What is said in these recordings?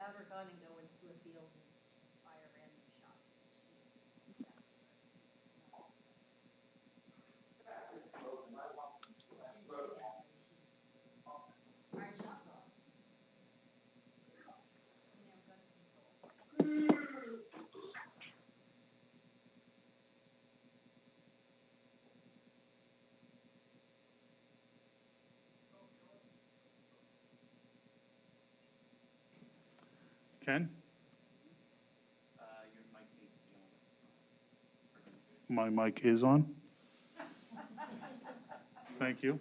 out her gun and go into a field and fire random shots. She's a savage person. Firing shots off. You know, gun control. Ken? Your mic needs to be on. My mic is on. Thank you.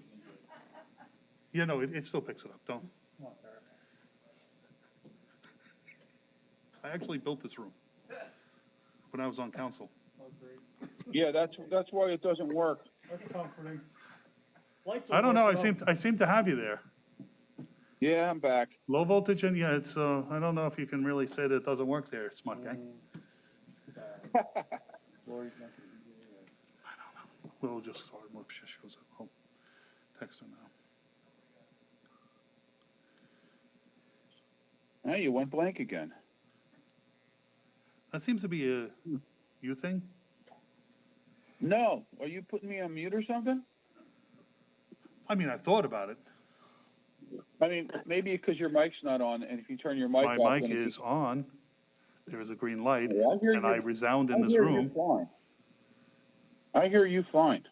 Yeah, no, it still picks it up, don't. I actually built this room when I was on council. Yeah, that's why it doesn't work. That's comforting. I don't know, I seem to have you there. Yeah, I'm back. Low voltage, and yeah, it's, I don't know if you can really say that it doesn't work there, smart guy. We'll just start, if she shows up, I'll text her now. Hey, you went blank again. That seems to be a you thing? No, are you putting me on mute or something? I mean, I thought about it. I mean, maybe because your mic's not on, and if you turn your mic off. My mic then it is on, there is a green light, Yeah, I hear and you. I resound in I this hear room. you fine. I hear you fine.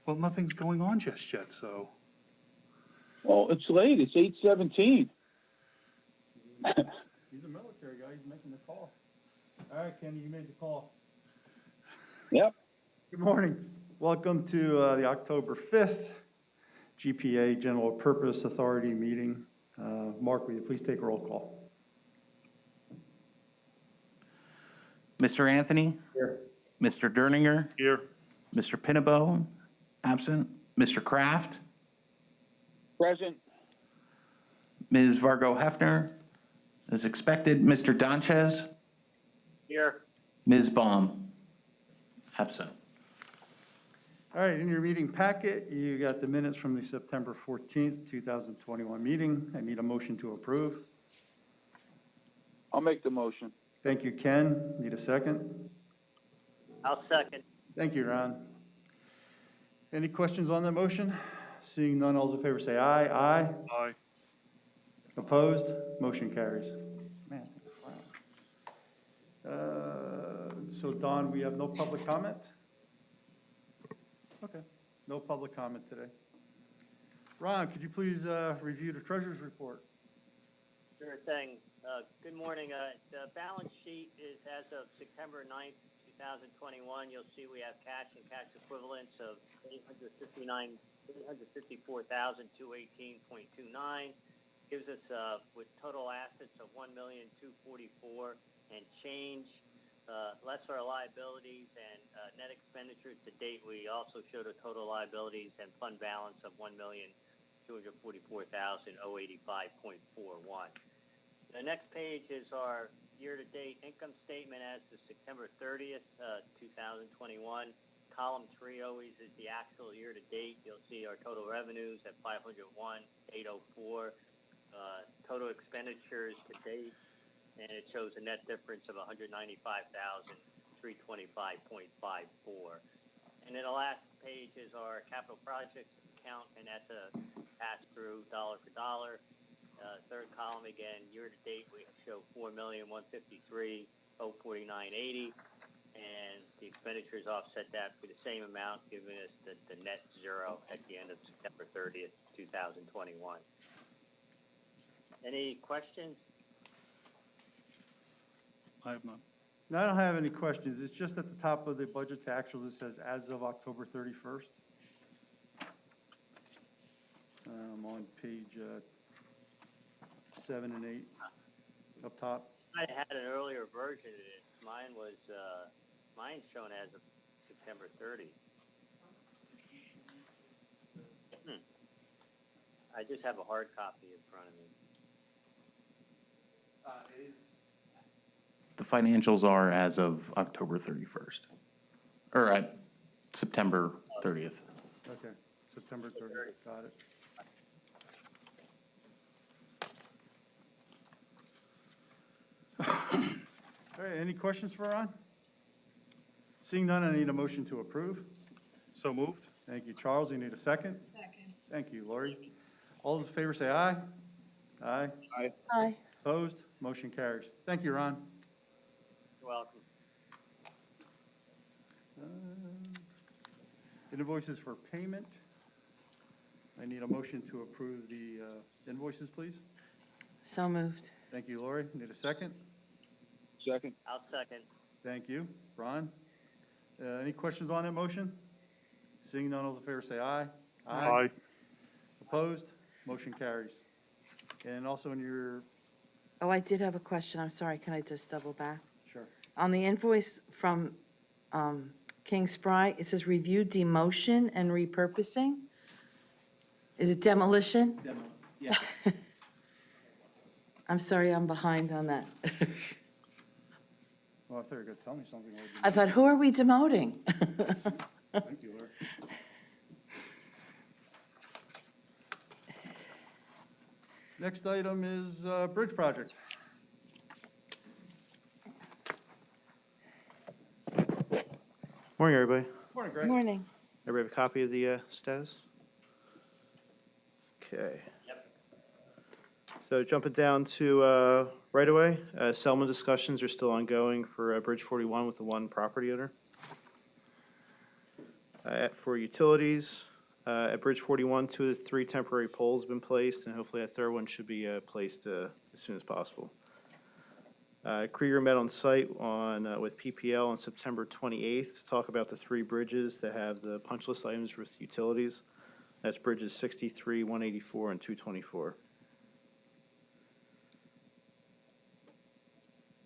Well, nothing's going on just yet, so. Well, it's late. It's 8:17. He's a military guy, he's making the call. All right, Kenny, you made the call. Yep. Good morning. Welcome to the October 5th GPA General Purpose Authority meeting. Mark, will you please take a roll call? Mr. Anthony? Here. Mr. Derninger? Here, Mr. Pinnabo? Absent. Mr. Kraft? Present. Ms. Vargo Hefner? As expected. Mr. Donchez? Here. Ms. Baum? Absent. All right, in your meeting packet, you got the minutes from the September 14th, 2021 meeting. I need a motion to approve. I'll make the motion. Thank you, Ken. Need a second? I'll second. Thank you, Ron. Any questions on that motion? Seeing none, all those in favor say aye. Aye. aye. Opposed? Motion carries. Man, wow. So Don, we have no public comment? Okay, no public comment today. Ron, could you please review the treasurer's report? Sure thing. Good morning. The balance sheet is as of September 9th, 2021. You'll see we have cash and cash equivalents of $854,218.29. Gives us with total assets of $1,244,000 and change. Less our liabilities and net expenditures to date, we also showed a total liabilities and fund balance of $1,244,085.41. The next page is our year-to-date income statement as of September 30th, 2021. Column 3 always is the actual year-to-date. You'll see our total revenues at $501,804. Total expenditures to date, and it shows a net difference of $195,325.54. And then the last page is our capital projects account, and that's a pass-through dollar for dollar. Third column again, year-to-date we show $4,153,049.80, and the expenditures offset that for the same amount, giving us the net zero at the end of September 30th, 2021. Any questions? I have none. No, I don't have any questions. It's just at the top of the budget to actuals, it says as of October 31st. On page 7 and 8, up top. I had an earlier version of this. Mine's shown as of September 30. I just have a hard copy in front of me. The financials are as of October 31st. Or September 30th. Okay, September 30th, got it. All right, any questions for Ron? Seeing none, I need a motion to approve. So moved? Thank you, Charles. You need a second? Second. Thank you, Lori. All those in favor say aye. Aye. Aye. Opposed? Motion carries. Thank you, Ron. You're welcome. Invoices for payment. I need a motion to approve the invoices, please. So moved. Thank you, Lori. Need a second? Second. I'll second. Thank you. Ron? Any questions on that motion? Seeing none, all those in favor say aye. Aye. Opposed? Motion carries. And also in your, Oh, I did have a question. I'm sorry. Can I just double back? sure. On the invoice from King Spry, it says review demotion and repurposing. Is it demolition? Demo, yeah. I'm sorry, I'm behind on that. Well, I thought you were going to tell me something. I thought, who are we demoting? Thank you, Lori. Next item is bridge project. Morning, everybody. Morning, Greg. Morning. Everybody have a copy of the status? Okay. So jumping down to right away, settlement discussions are still ongoing for Bridge 41 with the one property owner. For utilities, at Bridge 41, 2 of the 3 temporary poles have been placed, and hopefully a third one should be placed as soon as possible. Krieger met on site with PPL on September 28th to talk about the 3 bridges that have the punch list items with utilities. That's bridges 63, 184, and 224.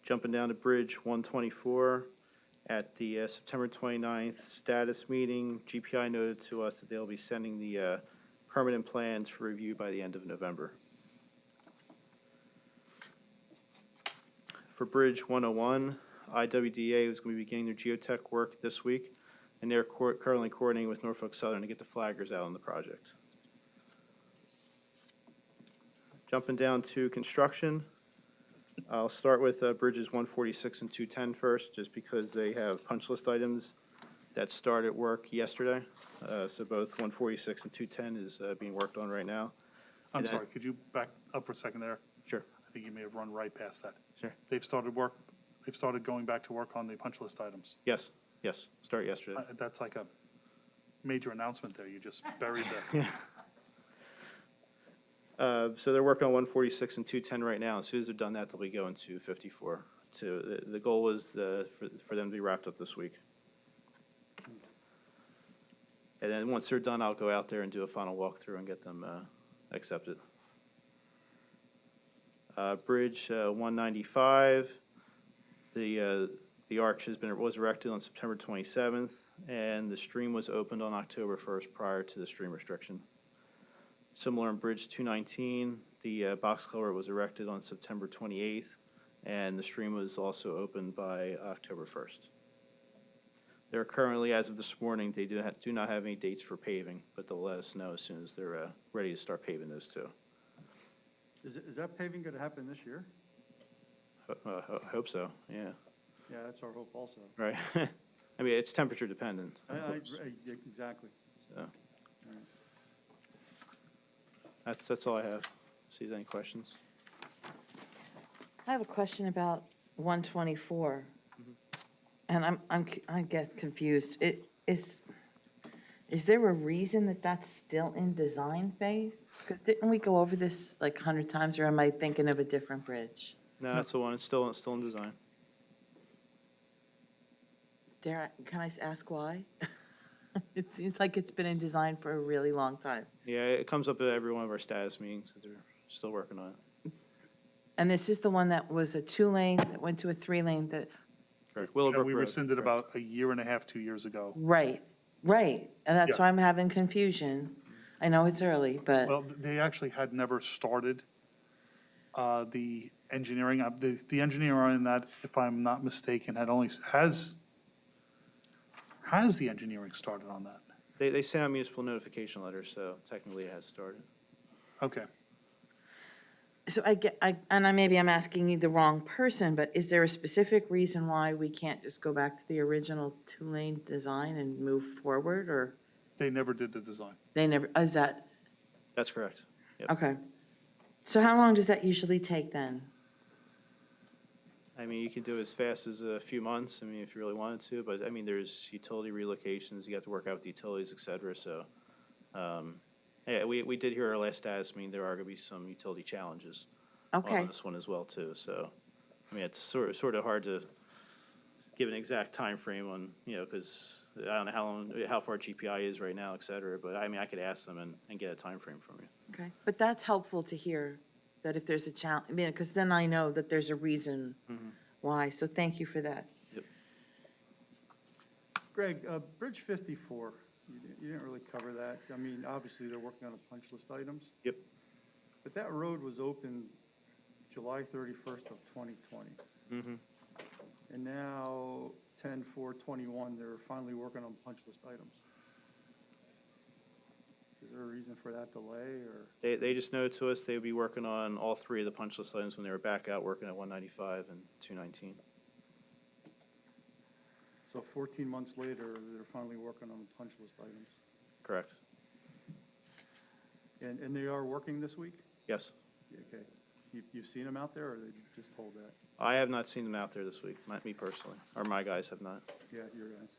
Jumping down to Bridge 124, at the September 29th status meeting, GPI noted to us that they'll be sending the permanent plans for review by the end of November. For Bridge 101, IWDA is going to be beginning their geotech work this week, and they're currently coordinating with Norfolk Southern to get the flaggers out on the project. Jumping down to construction, I'll start with bridges 146 and 210 first, just because they have punch list items that started work yesterday. So both 146 and 210 is being worked on right now. I'm And then- sorry, could you back up for a second there? Sure. I think you may have run right past that. Sure. They've started going back to work on the punch list items. Yes, start yesterday. That's like a major announcement there. You just buried the, So they're working on 146 and 210 right now. As soon as they're done that, they'll be going to 54. The goal was for them to be wrapped up this week. And then once they're done, I'll go out there and do a final walkthrough and get them accepted. Bridge 195, the arch was erected on September 27th, and the stream was opened on October 1st prior to the stream restriction. Similar on Bridge 219, the box culvert was erected on September 28th, and the stream was also opened by October 1st. They're currently, as of this morning, they do not have any dates for paving, but they'll let us know as soon as they're ready to start paving those two. Is that paving going to happen this year? Hope so, yeah, Yeah, that's our hope also. right. I mean, it's temperature dependent, of course. Exactly. So. That's all I have. See if there's any questions. I have a question about 124. And I get confused. Is there a reason that that's still in design phase? Because didn't we go over this like 100 times, or am I thinking of a different bridge? No, that's the one. It's still in design. Can I ask why? It seems like it's been in design for a really long time. Yeah, it comes up at every one of our status meetings that they're still working on it. And this is the one that was a 2-lane, that went to a 3-lane, that, Correct. Willowbrook we Road, rescinded correct. about a year and a half, 2 years ago. right. And that's Yeah. why I'm having confusion. I know it's early, but, Well, they actually had never started the engineering. The engineer on that, if I'm not mistaken, has the engineering started on that? They sent out municipal notification letters, so technically it has started. Okay. So maybe I'm asking you the wrong person, but is there a specific reason why we can't just go back to the original two-lane design and move forward, or They never did the design. they never, is that, That's correct. Yep. okay. So how long does that usually take then? I mean, you can do it as fast as a few months, I mean, if you really wanted to, but I mean, there's utility relocations, you have to work out with the utilities, et cetera, so. Yeah, we did hear our last status, I mean, there are gonna be some utility challenges Okay, on this one as well, too, so. I mean, it's sort of hard to give an exact time frame on, you know, because I don't know how far GPI is right now, et cetera, but I mean, I could ask them and get a time frame from you. okay. But that's helpful to hear, that if there's a challenge, I mean, because then I know that there's a reason why, so thank you for that. Greg, Bridge 54, you didn't really cover that. I mean, obviously, they're working on a punch list items. Yep. But that road was opened July 31st of 2020. Mm-hmm. And now, 10/4/21, they're finally working on punch list items. Is there a reason for that delay, or? They just noted to us they would be working on all three of the punch list items when they were back out working at 195 and 219. So 14 months later, they're finally working on the punch list items. Correct. And they are working this week? Yes. Okay. You've seen them out there, or they just told that? I have not seen them out there this week, not me personally, or my guys have not. Yeah, your guys.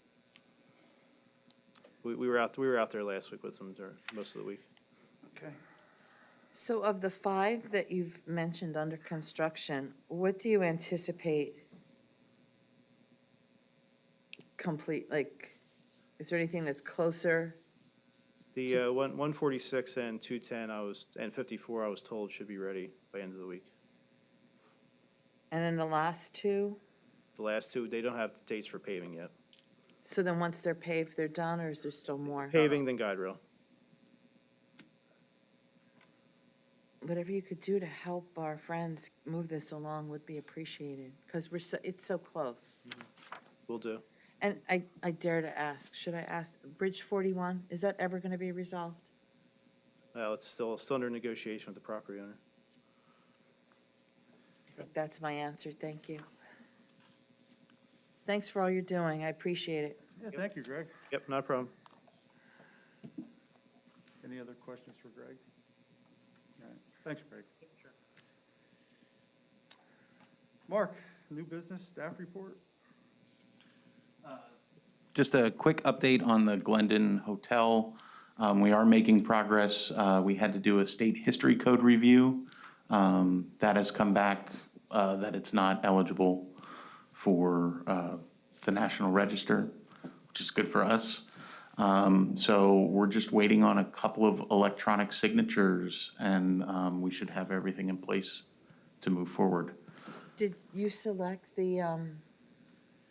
We were out there last week with them during most of the week. Okay. So of the 5 that you've mentioned under construction, what do you anticipate complete, like, is there anything that's closer? The 146 and 210 and 54 I was told should be ready by end of the week. And then the last 2? The last two, they don't have dates for paving yet. So then once they're paved, they're done, or is there still more? Paving, then guide rail. Whatever you could do to help our friends move this along would be appreciated, because it's so close. Will do. And I dare to ask, should I ask, Bridge 41, is that ever going to be resolved? Well, it's still under negotiation with the property owner. I think that's my answer, thank you. Thanks for all you're doing, I appreciate it. Yeah, thank you, Greg. Yep, not a problem. Any other questions for Greg? All right, thanks, Greg. Mark, new business, staff report? Just a quick update on the Glendon Hotel. We are making progress. We had to do a state history code review. That has come back that it's not eligible for the National Register, which is good for us. So we're just waiting on a couple of electronic signatures, and we should have everything in place to move forward. Did you select the,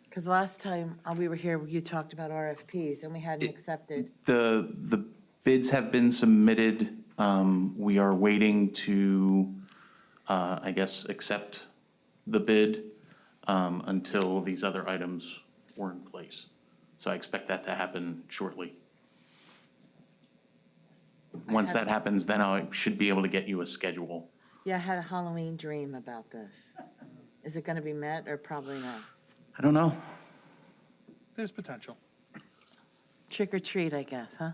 because last time we were here, you talked about RFPs, and we hadn't accepted. The bids have been submitted. We are waiting to, I guess, accept the bid until these other items were in place. So I expect that to happen shortly. Once that happens, then I should be able to get you a schedule. Yeah, I had a Halloween dream about this. Is it going to be met, or probably not? I don't know. There's potential. Trick or treat, I guess, huh?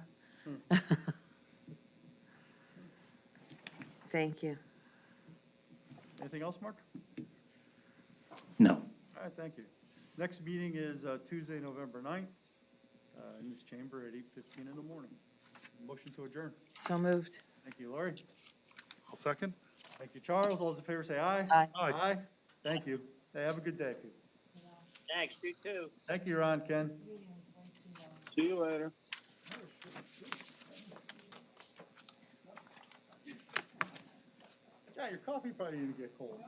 Thank you. Anything else, Mark? No. All right, thank you. Next meeting is Tuesday, November 9th, in this chamber at 8:15 in the morning. Motion to adjourn. So moved. Thank you, Laurie. I'll second. Thank you, Charles. All those in favor say aye. Aye. Aye. Aye. Thank you. Hey, have a good day. Thanks, you too. Thank you, Ron, Ken. See you later. Yeah, your coffee probably didn't get cold.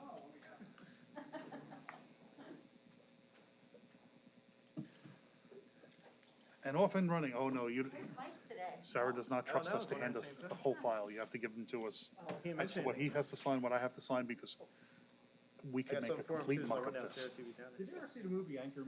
And off and running. Oh, no, you, Mike today. Sarah does not trust us to hand us the whole file. You have to give them to us as to what he has to sign, what I have to sign, because we could make a complete muck of this. Did you ever see the movie Anchorman?